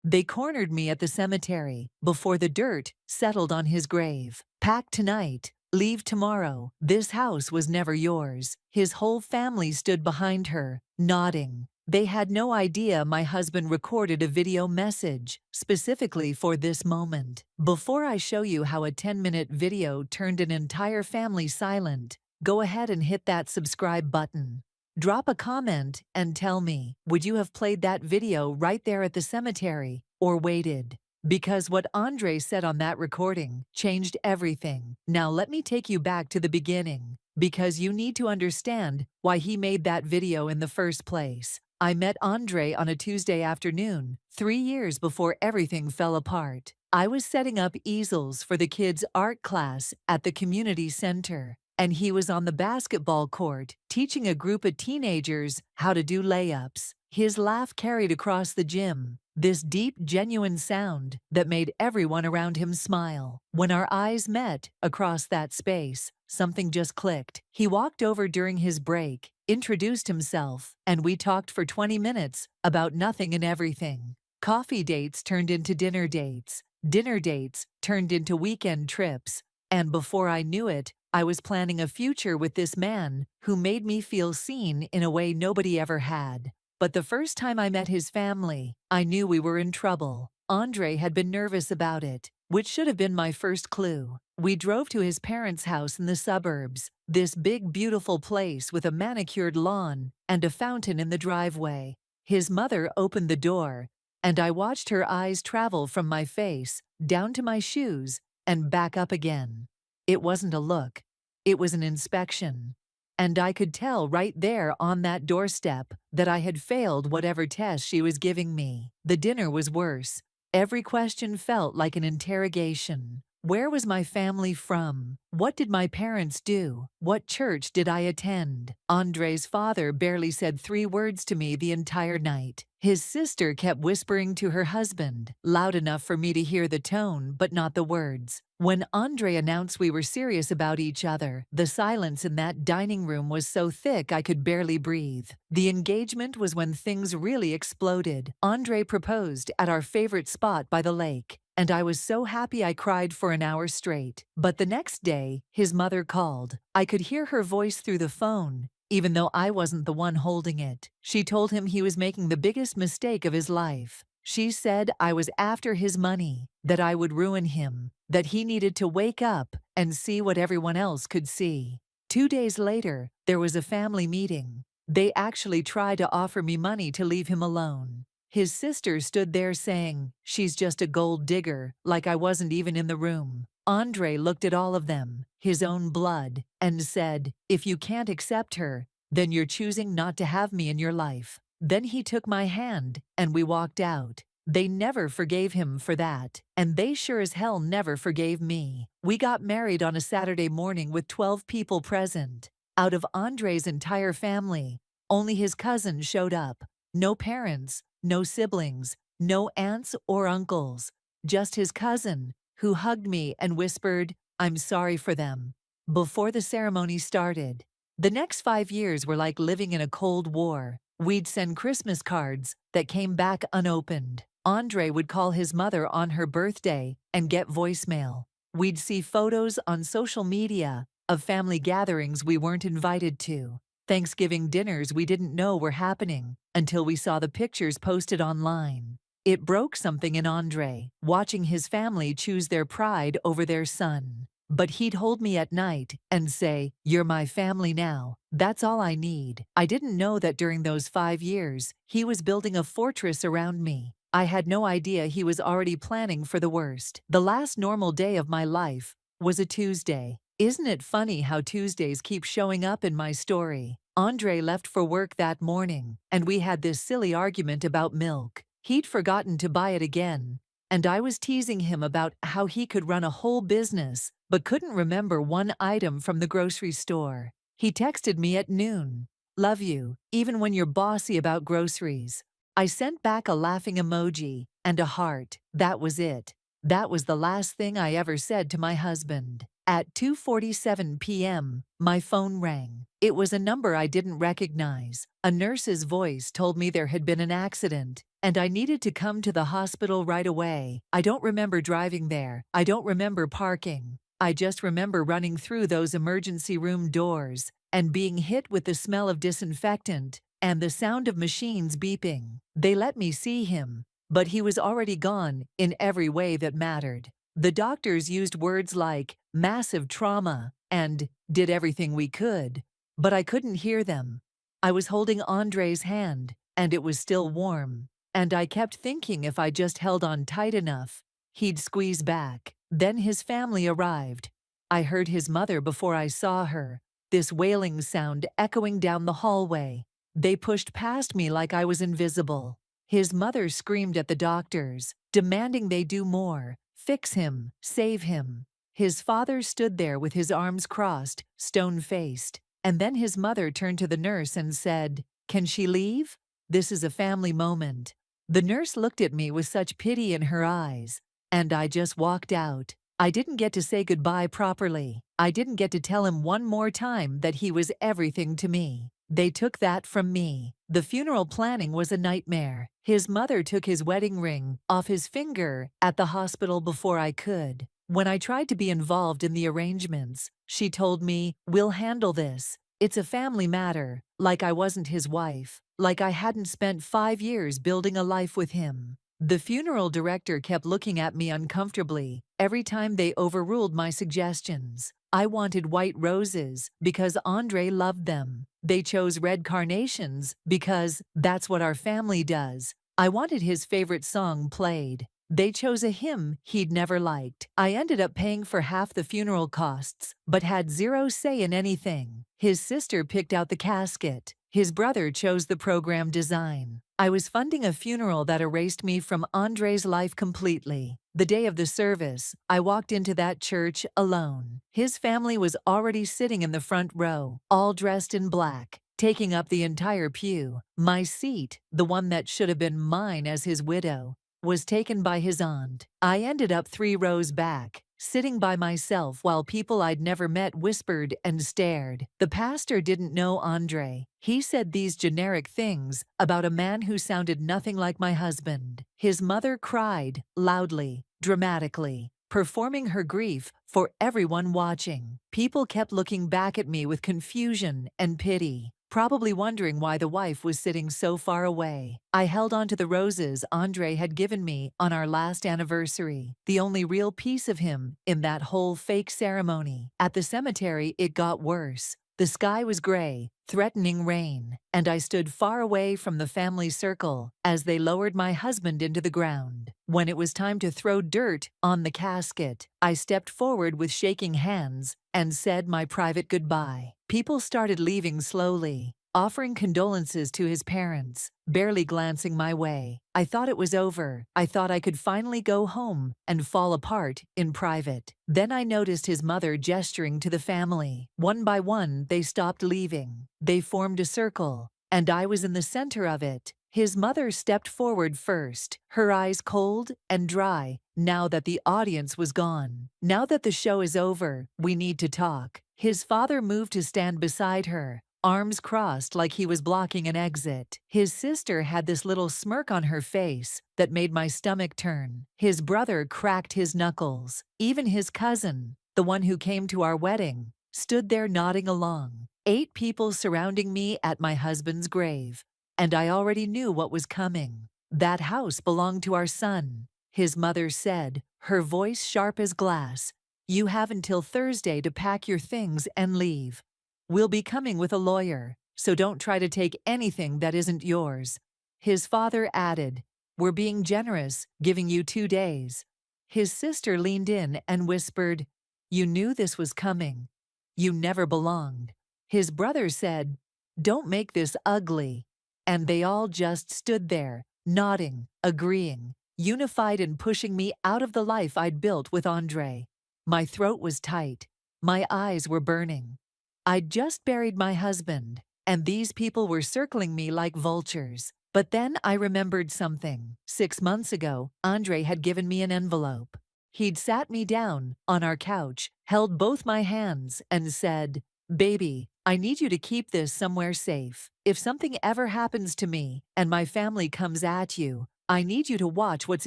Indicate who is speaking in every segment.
Speaker 1: They cornered me at the cemetery before the dirt settled on his grave. Pack tonight, leave tomorrow. This house was never yours. His whole family stood behind her, nodding. They had no idea my husband recorded a video message specifically for this moment. Before I show you how a 10-minute video turned an entire family silent, go ahead and hit that subscribe button. Drop a comment and tell me, would you have played that video right there at the cemetery or waited? Because what Andre said on that recording changed everything. Now let me take you back to the beginning, because you need to understand why he made that video in the first place. I met Andre on a Tuesday afternoon, 3 years before everything fell apart. I was setting up easels for the kids' art class at the community center, and he was on the basketball court teaching a group of teenagers how to do layups. His laugh carried across the gym, this deep, genuine sound that made everyone around him smile. When our eyes met across that space, something just clicked. He walked over during his break, introduced himself, and we talked for 20 minutes about nothing and everything. Coffee dates turned into dinner dates. Dinner dates turned into weekend trips. And before I knew it, I was planning a future with this man who made me feel seen in a way nobody ever had. But the first time I met his family, I knew we were in trouble. Andre had been nervous about it, which should have been my first clue. We drove to his parents' house in the suburbs, this big, beautiful place with a manicured lawn and a fountain in the driveway. His mother opened the door, and I watched her eyes travel from my face down to my shoes and back up again. It wasn't a look. It was an inspection. And I could tell right there on that doorstep that I had failed whatever test she was giving me. The dinner was worse. Every question felt like an interrogation. Where was my family from? What did my parents do? What church did I attend? Andre's father barely said 3 words to me the entire night. His sister kept whispering to her husband, loud enough for me to hear the tone but not the words. When Andre announced we were serious about each other, the silence in that dining room was so thick I could barely breathe. The engagement was when things really exploded. Andre proposed at our favorite spot by the lake, and I was so happy I cried for an hour straight. But the next day, his mother called. I could hear her voice through the phone, even though I wasn't the one holding it. She told him he was making the biggest mistake of his life. She said I was after his money, that I would ruin him, that he needed to wake up and see what everyone else could see. 2 days later, there was a family meeting. They actually tried to offer me money to leave him alone. His sister stood there saying, "She's just a gold digger," like I wasn't even in the room. Andre looked at all of them, his own blood, and said, "If you can't accept her, then you're choosing not to have me in your life." Then he took my hand, and we walked out. They never forgave him for that, and they sure as hell never forgave me. We got married on a Saturday morning with 12 people present. Out of Andre's entire family, only his cousin showed up. No parents, no siblings, no aunts or uncles, just his cousin, who hugged me and whispered, "I'm sorry for them," before the ceremony started. The next 5 years were like living in a Cold War. We'd send Christmas cards that came back unopened. Andre would call his mother on her birthday and get voicemail. We'd see photos on social media of family gatherings we weren't invited to. Thanksgiving dinners we didn't know were happening until we saw the pictures posted online. It broke something in Andre, watching his family choose their pride over their son. But he'd hold me at night and say, "You're my family now. That's all I need." I didn't know that during those 5 years, he was building a fortress around me. I had no idea he was already planning for the worst. The last normal day of my life was a Tuesday. Isn't it funny how Tuesdays keep showing up in my story? Andre left for work that morning, and we had this silly argument about milk. He'd forgotten to buy it again, and I was teasing him about how he could run a whole business but couldn't remember one item from the grocery store. He texted me at noon, "Love you, even when you're bossy about groceries." I sent back a laughing emoji and a heart. That was it. That was the last thing I ever said to my husband. At 2:47 p.m., my phone rang. It was a number I didn't recognize. A nurse's voice told me there had been an accident, and I needed to come to the hospital right away. I don't remember driving there. I don't remember parking. I just remember running through those emergency room doors and being hit with the smell of disinfectant and the sound of machines beeping. They let me see him, but he was already gone in every way that mattered. The doctors used words like massive trauma and did everything we could, but I couldn't hear them. I was holding Andre's hand, and it was still warm, and I kept thinking if I just held on tight enough, he'd squeeze back. Then his family arrived. I heard his mother before I saw her, this wailing sound echoing down the hallway. They pushed past me like I was invisible. His mother screamed at the doctors, demanding they do more, fix him, save him. His father stood there with his arms crossed, stone-faced, and then his mother turned to the nurse and said, "Can she leave? This is a family moment." The nurse looked at me with such pity in her eyes, and I just walked out. I didn't get to say goodbye properly. I didn't get to tell him one more time that he was everything to me. They took that from me. The funeral planning was a nightmare. His mother took his wedding ring off his finger at the hospital before I could. When I tried to be involved in the arrangements, she told me, "We'll handle this. It's a family matter," like I wasn't his wife, like I hadn't spent 5 years building a life with him. The funeral director kept looking at me uncomfortably every time they overruled my suggestions. I wanted white roses because Andre loved them. They chose red carnations because that's what our family does. I wanted his favorite song played. They chose a hymn he'd never liked. I ended up paying for half the funeral costs, but had zero say in anything. His sister picked out the casket. His brother chose the program design. I was funding a funeral that erased me from Andre's life completely. The day of the service, I walked into that church alone. His family was already sitting in the front row, all dressed in black, taking up the entire pew. My seat, the one that should have been mine as his widow, was taken by his aunt. I ended up 3 rows back, sitting by myself while people I'd never met whispered and stared. The pastor didn't know Andre. He said these generic things about a man who sounded nothing like my husband. His mother cried, loudly, dramatically, performing her grief for everyone watching. People kept looking back at me with confusion and pity, probably wondering why the wife was sitting so far away. I held on to the roses Andre had given me on our last anniversary, the only real piece of him in that whole fake ceremony. At the cemetery, it got worse. The sky was gray, threatening rain, and I stood far away from the family circle as they lowered my husband into the ground. When it was time to throw dirt on the casket, I stepped forward with shaking hands and said my private goodbye. People started leaving slowly, offering condolences to his parents, barely glancing my way. I thought it was over. I thought I could finally go home and fall apart in private. Then I noticed his mother gesturing to the family. One by one, they stopped leaving. They formed a circle, and I was in the center of it. His mother stepped forward first, her eyes cold and dry, now that the audience was gone. "Now that the show is over, we need to talk." His father moved to stand beside her, arms crossed like he was blocking an exit. His sister had this little smirk on her face that made my stomach turn. His brother cracked his knuckles. Even his cousin, the one who came to our wedding, stood there nodding along. 8 people surrounding me at my husband's grave, and I already knew what was coming. "That house belonged to our son," his mother said, her voice sharp as glass. "You have until Thursday to pack your things and leave. We'll be coming with a lawyer, so don't try to take anything that isn't yours." His father added, "We're being generous, giving you 2 days." His sister leaned in and whispered, "You knew this was coming. You never belonged." His brother said, "Don't make this ugly." And they all just stood there, nodding, agreeing, unified in pushing me out of the life I'd built with Andre. My throat was tight. My eyes were burning. I'd just buried my husband, and these people were circling me like vultures. But then I remembered something. 6 months ago, Andre had given me an envelope. He'd sat me down on our couch, held both my hands, and said, "Baby, I need you to keep this somewhere safe. If something ever happens to me and my family comes at you, I need you to watch what's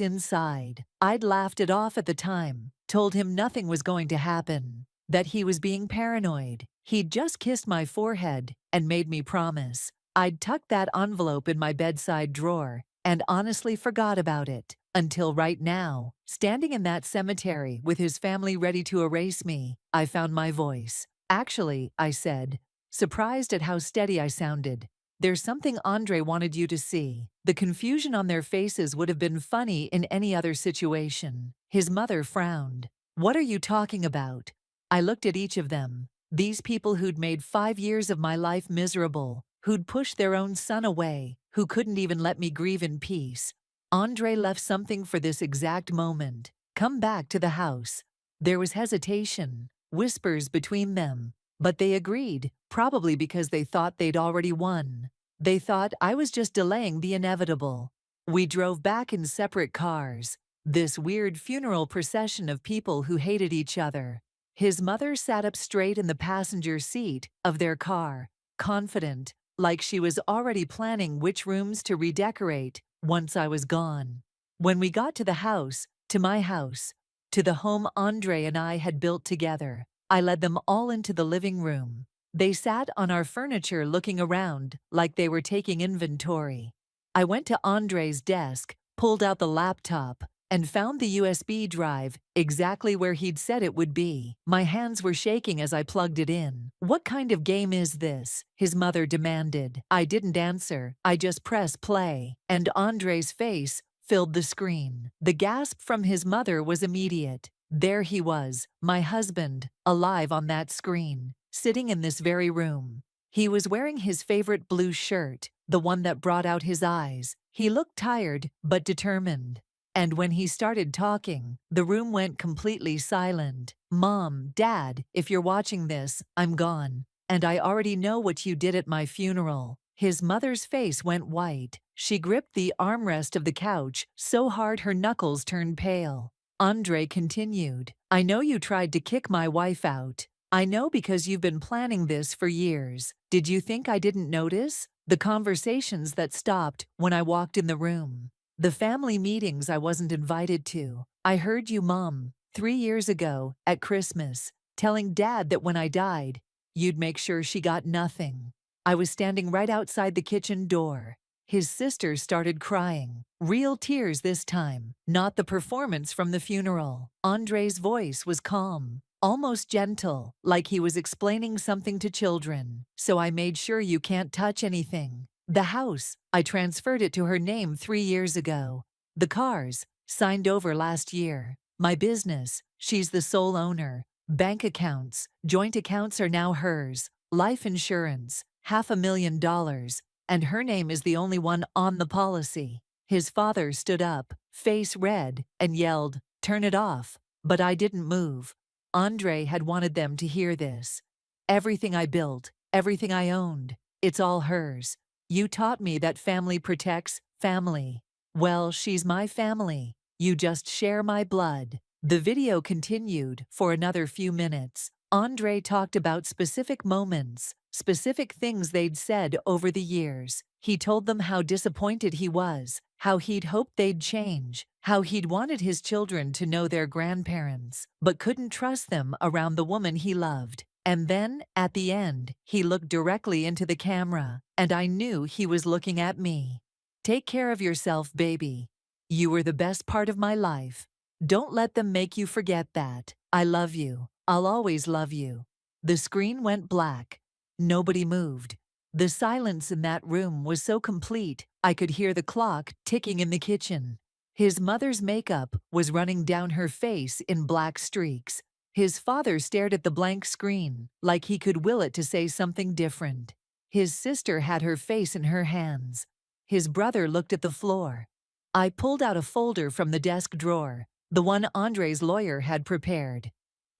Speaker 1: inside." I'd laughed it off at the time, told him nothing was going to happen, that he was being paranoid. He'd just kissed my forehead and made me promise. I'd tucked that envelope in my bedside drawer and honestly forgot about it. Until right now, standing in that cemetery with his family ready to erase me, I found my voice. "Actually," I said, surprised at how steady I sounded, "there's something Andre wanted you to see." The confusion on their faces would have been funny in any other situation. His mother frowned. "What are you talking about?" I looked at each of them. These people who'd made 5 years of my life miserable, who'd pushed their own son away, who couldn't even let me grieve in peace. Andre left something for this exact moment. "Come back to the house." There was hesitation, whispers between them, but they agreed, probably because they thought they'd already won. They thought I was just delaying the inevitable. We drove back in separate cars, this weird funeral procession of people who hated each other. His mother sat up straight in the passenger seat of their car, confident, like she was already planning which rooms to redecorate once I was gone. When we got to the house, to my house, to the home Andre and I had built together, I led them all into the living room. They sat on our furniture looking around like they were taking inventory. I went to Andre's desk, pulled out the laptop, and found the USB drive exactly where he'd said it would be. My hands were shaking as I plugged it in. "What kind of game is this?" his mother demanded. I didn't answer. I just pressed play, and Andre's face filled the screen. The gasp from his mother was immediate. There he was, my husband, alive on that screen, sitting in this very room. He was wearing his favorite blue shirt, the one that brought out his eyes. He looked tired, but determined. And when he started talking, the room went completely silent. "Mom, Dad, if you're watching this, I'm gone. And I already know what you did at my funeral." His mother's face went white. She gripped the armrest of the couch so hard her knuckles turned pale. Andre continued, "I know you tried to kick my wife out. I know because you've been planning this for years. Did you think I didn't notice? The conversations that stopped when I walked in the room. The family meetings I wasn't invited to. I heard you, Mom, 3 years ago, at Christmas, telling Dad that when I died, you'd make sure she got nothing." I was standing right outside the kitchen door. His sister started crying. Real tears this time, not the performance from the funeral. Andre's voice was calm, almost gentle, like he was explaining something to children. "So I made sure you can't touch anything. The house, I transferred it to her name 3 years ago. The cars, signed over last year. My business, she's the sole owner. Bank accounts, joint accounts are now hers. Life insurance, $500,000, and her name is the only one on the policy." His father stood up, face red, and yelled, "Turn it off." But I didn't move. Andre had wanted them to hear this. "Everything I built, everything I owned, it's all hers. You taught me that family protects family. Well, she's my family. You just share my blood." The video continued for another few minutes. Andre talked about specific moments, specific things they'd said over the years. He told them how disappointed he was, how he'd hoped they'd change, how he'd wanted his children to know their grandparents, but couldn't trust them around the woman he loved. And then, at the end, he looked directly into the camera, and I knew he was looking at me. "Take care of yourself, baby. You were the best part of my life. Don't let them make you forget that. I love you. I'll always love you." The screen went black. Nobody moved. The silence in that room was so complete, I could hear the clock ticking in the kitchen. His mother's makeup was running down her face in black streaks. His father stared at the blank screen, like he could will it to say something different. His sister had her face in her hands. His brother looked at the floor. I pulled out a folder from the desk drawer, the one Andre's lawyer had prepared.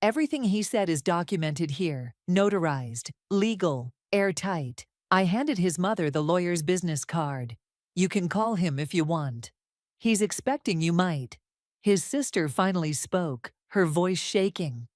Speaker 1: Everything he said is documented here, notarized, legal, airtight. I handed his mother the lawyer's business card. "You can call him if you want. He's expecting you might." His sister finally spoke, her voice shaking.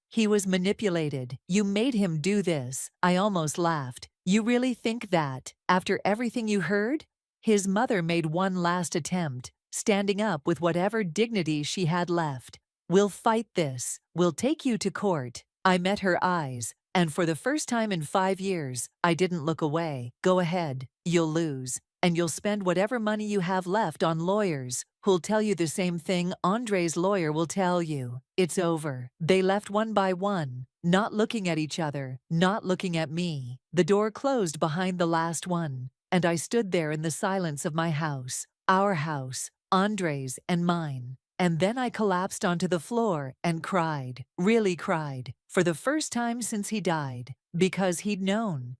Speaker 1: He was manipulated. You made him do this. I almost laughed. You really think that, after everything you heard? His mother made one last attempt, standing up with whatever dignity she had left. We'll fight this. We'll take you to court. I met her eyes, and for the first time in 5 years, I didn't look away. Go ahead. You'll lose. And you'll spend whatever money you have left on lawyers, who'll tell you the same thing Andre's lawyer will tell you. It's over. They left one by one, not looking at each other, not looking at me. The door closed behind the last one, and I stood there in the silence of my house, our house, Andre's and mine. And then I collapsed onto the floor and cried, really cried, for the first time since he died, because he'd known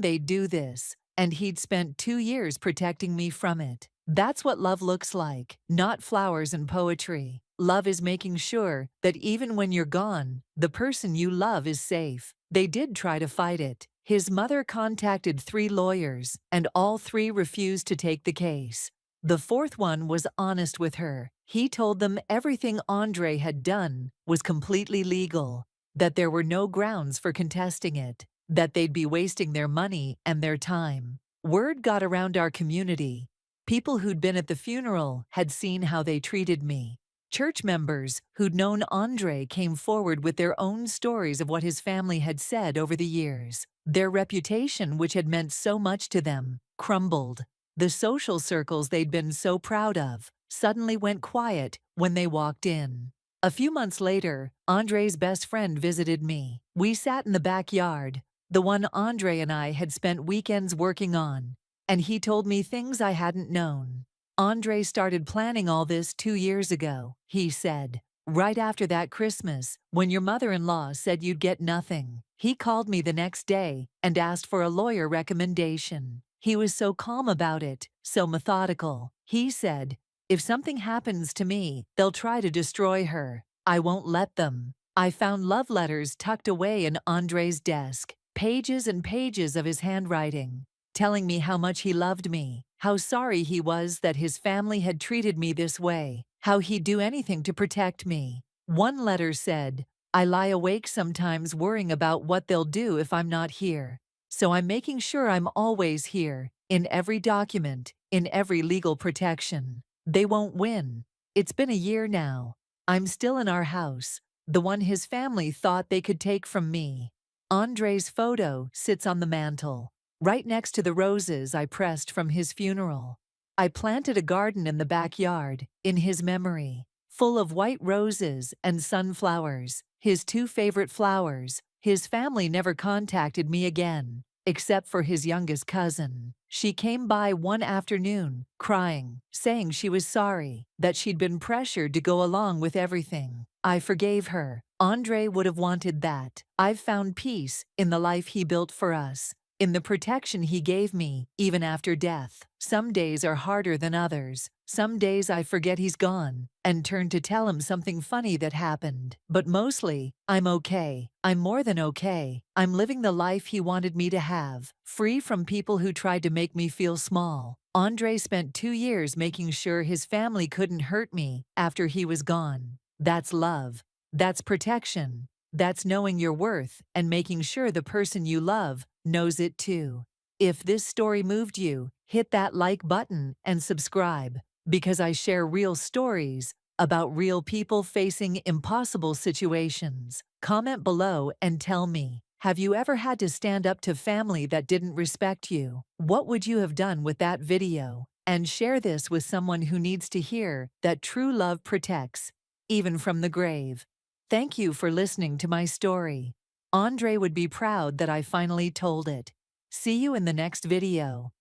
Speaker 1: they'd do this. And he'd spent 2 years protecting me from it. That's what love looks like, not flowers and poetry. Love is making sure that even when you're gone, the person you love is safe. They did try to fight it. His mother contacted 3 lawyers, and all 3 refused to take the case. The 4th one was honest with her. He told them everything Andre had done was completely legal, that there were no grounds for contesting it, that they'd be wasting their money and their time. Word got around our community. People who'd been at the funeral had seen how they treated me. Church members who'd known Andre came forward with their own stories of what his family had said over the years. Their reputation, which had meant so much to them, crumbled. The social circles they'd been so proud of suddenly went quiet when they walked in. A few months later, Andre's best friend visited me. We sat in the backyard, the one Andre and I had spent weekends working on, and he told me things I hadn't known. Andre started planning all this 2 years ago, he said. Right after that Christmas, when your mother-in-law said you'd get nothing. He called me the next day and asked for a lawyer recommendation. He was so calm about it, so methodical. He said, if something happens to me, they'll try to destroy her. I won't let them. I found love letters tucked away in Andre's desk. Pages and pages of his handwriting, telling me how much he loved me, how sorry he was that his family had treated me this way, how he'd do anything to protect me. One letter said, I lie awake sometimes worrying about what they'll do if I'm not here. So I'm making sure I'm always here, in every document, in every legal protection. They won't win. It's been a year now. I'm still in our house, the one his family thought they could take from me. Andre's photo sits on the mantel, right next to the roses I pressed from his funeral. I planted a garden in the backyard, in his memory, full of white roses and sunflowers, his 2 favorite flowers. His family never contacted me again, except for his youngest cousin. She came by one afternoon, crying, saying she was sorry, that she'd been pressured to go along with everything. I forgave her. Andre would have wanted that. I've found peace in the life he built for us, in the protection he gave me, even after death. Some days are harder than others. Some days I forget he's gone and turn to tell him something funny that happened. But mostly, I'm okay. I'm more than okay. I'm living the life he wanted me to have, free from people who tried to make me feel small. Andre spent 2 years making sure his family couldn't hurt me after he was gone. That's love. That's protection. That's knowing your worth and making sure the person you love knows it too. If this story moved you, hit that like button and subscribe, because I share real stories about real people facing impossible situations. Comment below and tell me, have you ever had to stand up to family that didn't respect you? What would you have done with that video? And share this with someone who needs to hear that true love protects, even from the grave. Thank you for listening to my story. Andre would be proud that I finally told it. See you in the next video.